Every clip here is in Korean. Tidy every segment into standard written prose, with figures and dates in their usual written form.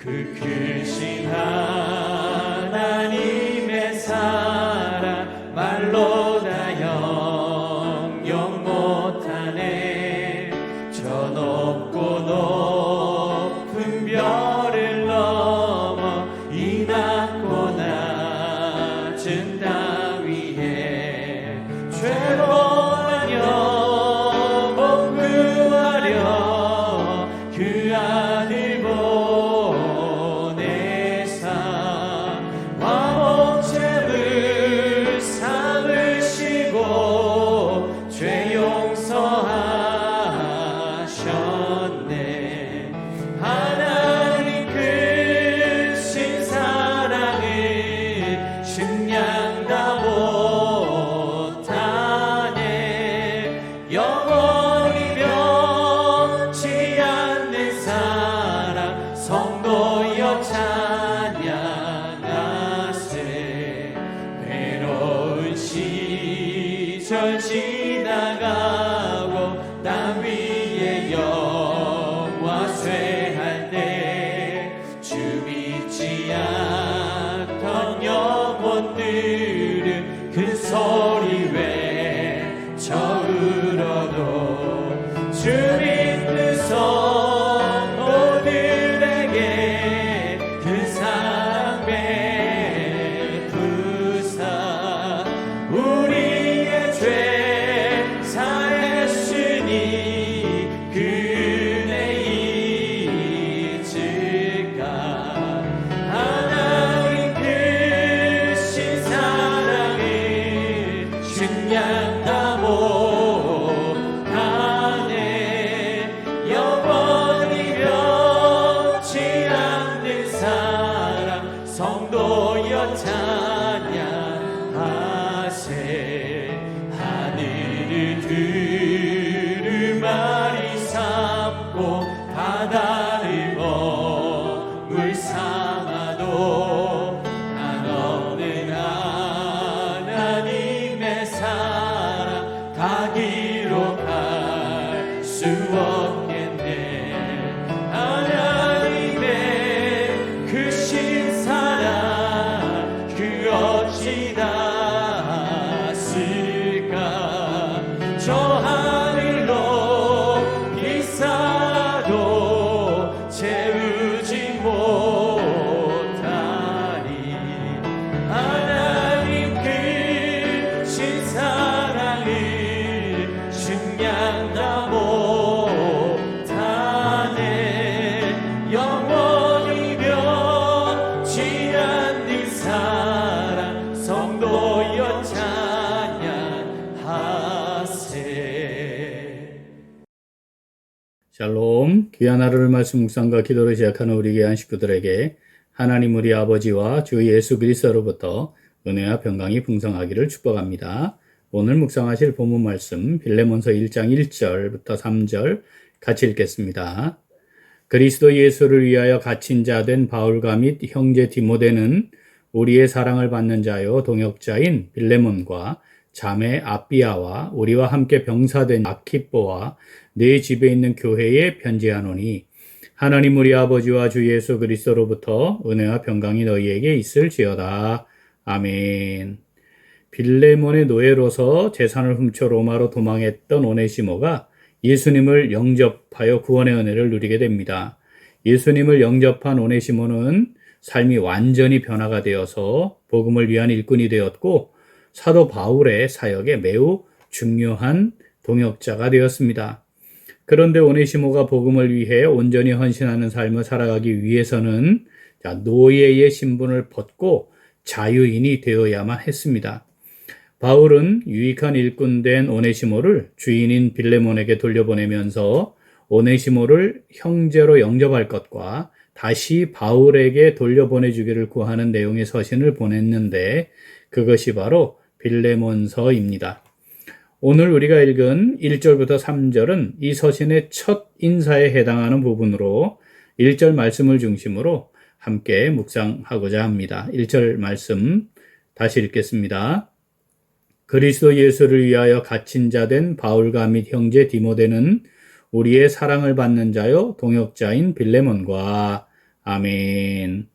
그 크신 하나님의 사랑 말로 다 영영 못하네. 저 높고 높은 별을 넘어 이 낮고 낮은 땅 위에 죄로만 영혼 구하려 그 아들 보내사 화목제물 삼으시고 죄 용서하셨네. 하나님 크신 사랑을 측량 다 못하네. 영원히 변치 않는 사랑 성도여 찬양하세. 외로운 시절 지나가고 땅 위에 영화 쇠할 때 주 믿지 않던 영혼들은 그 소리 외쳐 울어도 주 믿는 성도들에게 그 사랑 베푸사 우리의 죄 사했으니 그 은혜 잊을까. 하나님 크신 사랑을 측량 다 못하네. 영원히 변치 않는 사랑 성도여 찬양하세. 하늘을 두루마리 삼고 바다를 먹물 삼아도 한없는 하나님의 사랑 다 기록할 수 없겠네. 하나님의 크신 사랑 그 어찌 닿았을까. 저 하늘로 비싸도 채우지 못하리. 하나님 크신 사랑을 측량 다 못하네. 영원히 변치 않는 사랑 성도여 찬양하세. 샬롬. 귀한 하루를 말씀 묵상과 기도로 시작하는 우리 귀한 식구들에게 하나님 우리 아버지와 주 예수 그리스도로부터 은혜와 평강이 풍성하기를 축복합니다. 오늘 묵상하실 본문 말씀 빌레몬서 1장 1절부터 3절 같이 읽겠습니다. 그리스도 예수를 위하여 갇힌 자 된 바울과 및 형제 디모데는 우리의 사랑을 받는 자요 동역자인 빌레몬과 자매 아비아와 우리와 함께 병사된 아키뽀와 네 집에 있는 교회에 편지하노니 하나님 우리 아버지와 주 예수 그리스도로부터 은혜와 평강이 너희에게 있을지어다. 아멘. 빌레몬의 노예로서 재산을 훔쳐 로마로 도망했던 오네시모가 예수님을 영접하여 구원의 은혜를 누리게 됩니다. 예수님을 영접한 오네시모는 삶이 완전히 변화가 되어서 복음을 위한 일꾼이 되었고 사도 바울의 사역에 매우 중요한 동역자가 되었습니다. 그런데 오네시모가 복음을 위해 온전히 헌신하는 삶을 살아가기 위해서는 노예의 신분을 벗고 자유인이 되어야만 했습니다. 바울은 유익한 일꾼 된 오네시모를 주인인 빌레몬에게 돌려보내면서 오네시모를 형제로 영접할 것과 다시 바울에게 돌려보내주기를 구하는 내용의 서신을 보냈는데 그것이 바로 빌레몬서입니다. 오늘 우리가 읽은 1절부터 3절은 이 서신의 첫 인사에 해당하는 부분으로 1절 말씀을 중심으로 함께 묵상하고자 합니다. 1절 말씀 다시 읽겠습니다. 그리스도 예수를 위하여 갇힌 자 된 바울과 및 형제 디모데는 우리의 사랑을 받는 자요 동역자인 빌레몬과 아멘.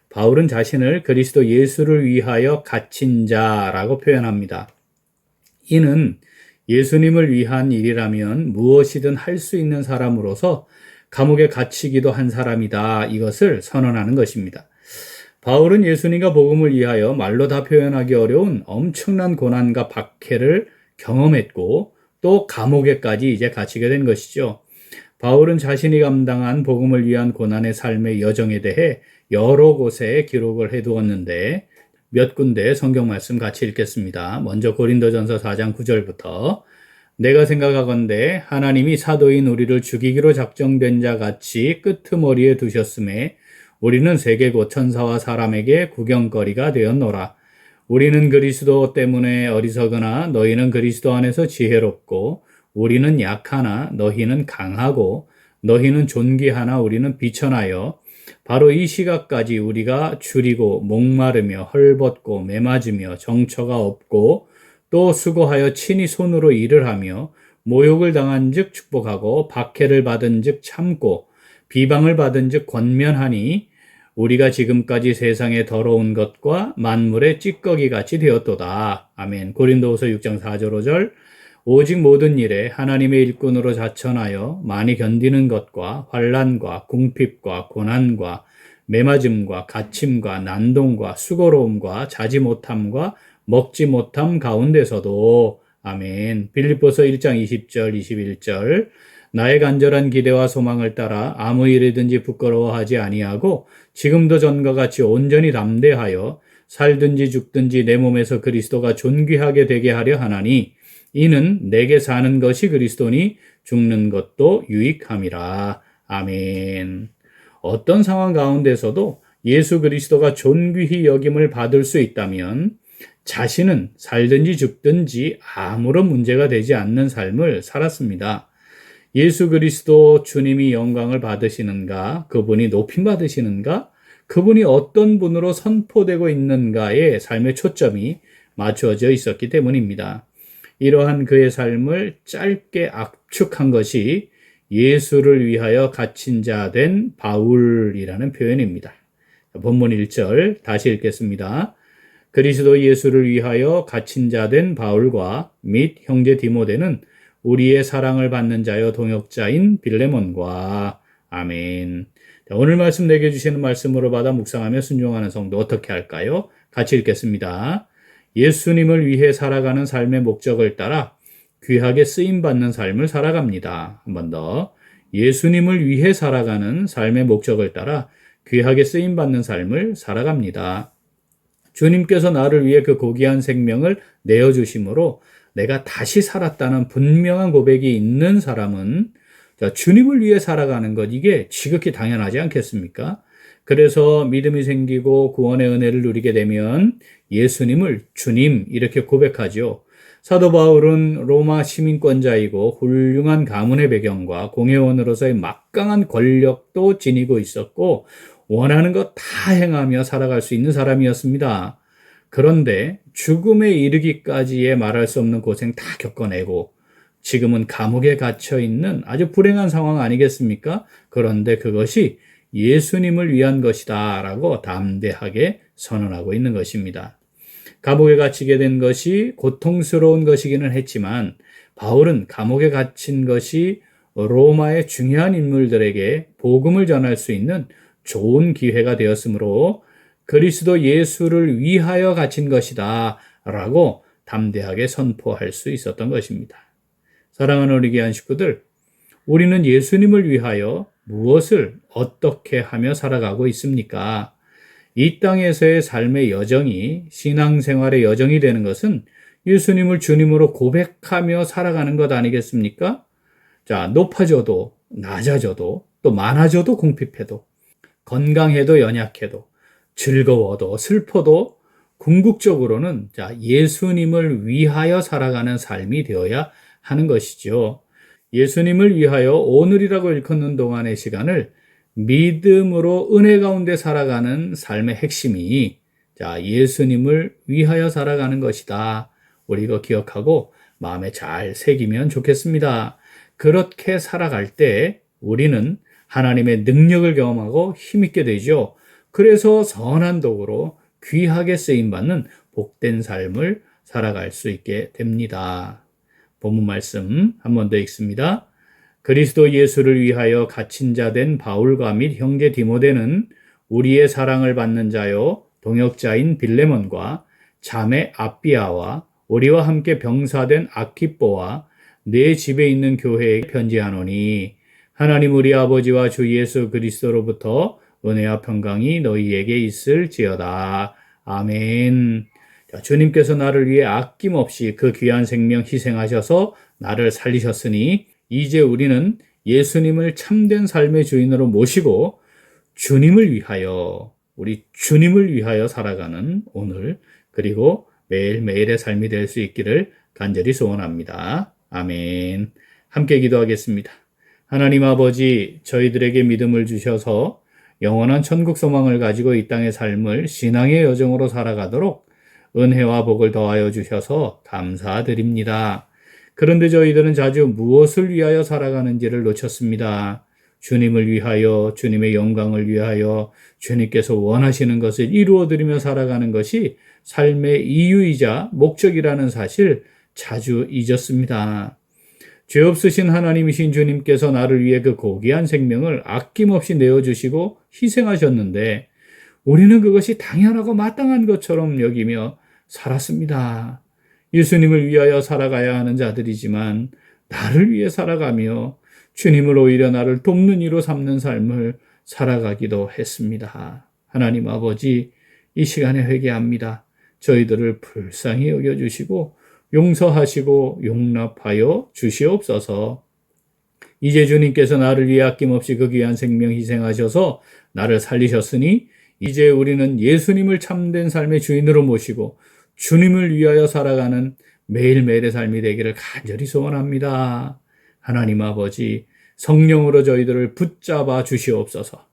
바울은 자신을 그리스도 예수를 위하여 갇힌 자라고 표현합니다. 이는 예수님을 위한 일이라면 무엇이든 할 수 있는 사람으로서 감옥에 갇히기도 한 사람이다. 이것을 선언하는 것입니다. 바울은 예수님과 복음을 위하여 말로 다 표현하기 어려운 엄청난 고난과 박해를 경험했고 또 감옥에까지 이제 갇히게 된 것이죠. 바울은 자신이 감당한 복음을 위한 고난의 삶의 여정에 대해 여러 곳에 기록을 해두었는데 몇 군데 성경 말씀 같이 읽겠습니다. 먼저 고린도전서 4장 9절부터 내가 생각하건대 하나님이 사도인 우리를 죽이기로 작정된 자 같이 끄트머리에 두셨음에 우리는 세계 곧 천사와 사람에게 구경거리가 되었노라. 우리는 그리스도 때문에 어리석으나 너희는 그리스도 안에서 지혜롭고 우리는 약하나 너희는 강하고 너희는 존귀하나 우리는 비천하여 바로 이 시각까지 우리가 줄이고 목마르며 헐벗고 매맞으며 정처가 없고 또 수고하여 친히 손으로 일을 하며 모욕을 당한 즉 축복하고 박해를 받은 즉 참고 비방을 받은 즉 권면하니 우리가 지금까지 세상에 더러운 것과 만물의 찌꺼기같이 되었도다. 아멘. 고린도후서 6장 4절 5절 오직 모든 일에 하나님의 일꾼으로 자천하여 많이 견디는 것과 환난과 궁핍과 고난과 매맞음과 갇힘과 난동과 수고로움과 자지 못함과 먹지 못함 가운데서도 아멘. 빌립보서 1장 20절 21절 나의 간절한 기대와 소망을 따라 아무 일이든지 부끄러워하지 아니하고 지금도 전과 같이 온전히 담대하여 살든지 죽든지 내 몸에서 그리스도가 존귀하게 되게 하려 하나니 이는 내게 사는 것이 그리스도니 죽는 것도 유익함이라. 아멘. 어떤 상황 가운데서도 예수 그리스도가 존귀히 여김을 받을 수 있다면 자신은 살든지 죽든지 아무런 문제가 되지 않는 삶을 살았습니다. 예수 그리스도 주님이 영광을 받으시는가, 그분이 높임 받으시는가, 그분이 어떤 분으로 선포되고 있는가에 삶의 초점이 맞춰져 있었기 때문입니다. 이러한 그의 삶을 짧게 압축한 것이 예수를 위하여 갇힌 자 된 바울이라는 표현입니다. 본문 1절 다시 읽겠습니다. 그리스도 예수를 위하여 갇힌 자 된 바울과 및 형제 디모데는 우리의 사랑을 받는 자여 동역자인 빌레몬과 아멘. 오늘 말씀 내게 주시는 말씀으로 받아 묵상하며 순종하는 성도 어떻게 할까요? 같이 읽겠습니다. 예수님을 위해 살아가는 삶의 목적을 따라 귀하게 쓰임받는 삶을 살아갑니다. 한 번 더. 예수님을 위해 살아가는 삶의 목적을 따라 귀하게 쓰임받는 삶을 살아갑니다. 주님께서 나를 위해 그 고귀한 생명을 내어주심으로 내가 다시 살았다는 분명한 고백이 있는 사람은 주님을 위해 살아가는 것, 이게 지극히 당연하지 않겠습니까? 그래서 믿음이 생기고 구원의 은혜를 누리게 되면 예수님을 주님 이렇게 고백하죠. 사도 바울은 로마 시민권자이고 훌륭한 가문의 배경과 공회원으로서의 막강한 권력도 지니고 있었고 원하는 것 다 행하며 살아갈 수 있는 사람이었습니다. 그런데 죽음에 이르기까지의 말할 수 없는 고생 다 겪어내고 지금은 감옥에 갇혀 있는 아주 불행한 상황 아니겠습니까? 그런데 그것이 예수님을 위한 것이다 라고 담대하게 선언하고 있는 것입니다. 감옥에 갇히게 된 것이 고통스러운 것이기는 했지만 바울은 감옥에 갇힌 것이 로마의 중요한 인물들에게 복음을 전할 수 있는 좋은 기회가 되었으므로 그리스도 예수를 위하여 갇힌 것이다 라고 담대하게 선포할 수 있었던 것입니다. 사랑하는 우리 귀한 식구들, 우리는 예수님을 위하여 무엇을 어떻게 하며 살아가고 있습니까? 이 땅에서의 삶의 여정이 신앙생활의 여정이 되는 것은 예수님을 주님으로 고백하며 살아가는 것 아니겠습니까? 자, 높아져도 낮아져도 또 많아져도 궁핍해도 건강해도 연약해도 즐거워도 슬퍼도 궁극적으로는 예수님을 위하여 살아가는 삶이 되어야 하는 것이죠. 예수님을 위하여 오늘이라고 일컫는 동안의 시간을 믿음으로 은혜 가운데 살아가는 삶의 핵심이 예수님을 위하여 살아가는 것이다. 우리 이거 기억하고 마음에 잘 새기면 좋겠습니다. 그렇게 살아갈 때 우리는 하나님의 능력을 경험하고 힘있게 되죠. 그래서 선한 도구로 귀하게 쓰임받는 복된 삶을 살아갈 수 있게 됩니다. 본문 말씀 한 번 더 읽습니다. 그리스도 예수를 위하여 갇힌 자 된 바울과 및 형제 디모데는 우리의 사랑을 받는 자요 동역자인 빌레몬과 자매 아비아와 우리와 함께 병사된 아키뽀와 내 집에 있는 교회에 편지하노니 하나님 우리 아버지와 주 예수 그리스도로부터 은혜와 평강이 너희에게 있을지어다. 아멘. 주님께서 나를 위해 아낌없이 그 귀한 생명 희생하셔서 나를 살리셨으니 이제 우리는 예수님을 참된 삶의 주인으로 모시고 주님을 위하여, 우리 주님을 위하여 살아가는 오늘 그리고 매일매일의 삶이 될 수 있기를 간절히 소원합니다. 아멘. 함께 기도하겠습니다. 하나님 아버지, 저희들에게 믿음을 주셔서 영원한 천국 소망을 가지고 이 땅의 삶을 신앙의 여정으로 살아가도록 은혜와 복을 더하여 주셔서 감사드립니다. 그런데 저희들은 자주 무엇을 위하여 살아가는지를 놓쳤습니다. 주님을 위하여, 주님의 영광을 위하여 주님께서 원하시는 것을 이루어드리며 살아가는 것이 삶의 이유이자 목적이라는 사실 자주 잊었습니다. 죄 없으신 하나님이신 주님께서 나를 위해 그 고귀한 생명을 아낌없이 내어주시고 희생하셨는데 우리는 그것이 당연하고 마땅한 것처럼 여기며 살았습니다. 예수님을 위하여 살아가야 하는 자들이지만 나를 위해 살아가며 주님을 오히려 나를 돕는 이로 삼는 삶을 살아가기도 했습니다. 하나님 아버지, 이 시간에 회개합니다. 저희들을 불쌍히 여겨주시고 용서하시고 용납하여 주시옵소서. 이제 주님께서 나를 위해 아낌없이 그 귀한 생명 희생하셔서 나를 살리셨으니 이제 우리는 예수님을 참된 삶의 주인으로 모시고 주님을 위하여 살아가는 매일매일의 삶이 되기를 간절히 소원합니다. 하나님 아버지, 성령으로 저희들을 붙잡아 주시옵소서.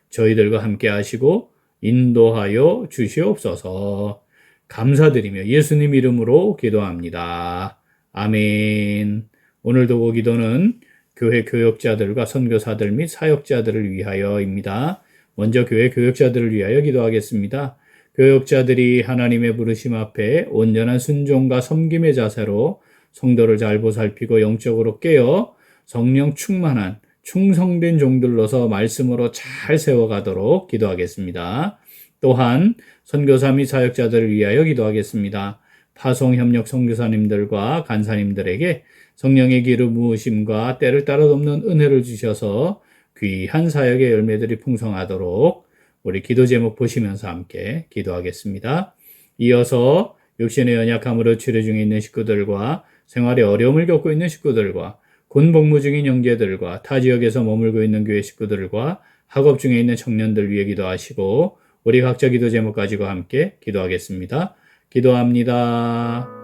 저희들과 함께 하시고 인도하여 주시옵소서. 감사드리며 예수님 이름으로 기도합니다. 아멘. 오늘 도고 기도는 교회 교역자들과 선교사들 및 사역자들을 위하여입니다. 먼저 교회 교역자들을 위하여 기도하겠습니다. 교역자들이 하나님의 부르심 앞에 온전한 순종과 섬김의 자세로 성도를 잘 보살피고 영적으로 깨어 성령 충만한 충성된 종들로서 말씀으로 잘 세워가도록 기도하겠습니다. 또한 선교사 및 사역자들을 위하여 기도하겠습니다. 파송협력 선교사님들과 간사님들에게 성령의 기름 부으심과 때를 따라 돕는 은혜를 주셔서 귀한 사역의 열매들이 풍성하도록 우리 기도 제목 보시면서 함께 기도하겠습니다. 이어서 육신의 연약함으로 치료 중에 있는 식구들과 생활에 어려움을 겪고 있는 식구들과 군 복무 중인 형제들과 타 지역에서 머물고 있는 교회 식구들과 학업 중에 있는 청년들 위해 기도하시고 우리 각자 기도 제목 가지고 함께 기도하겠습니다. 기도합니다.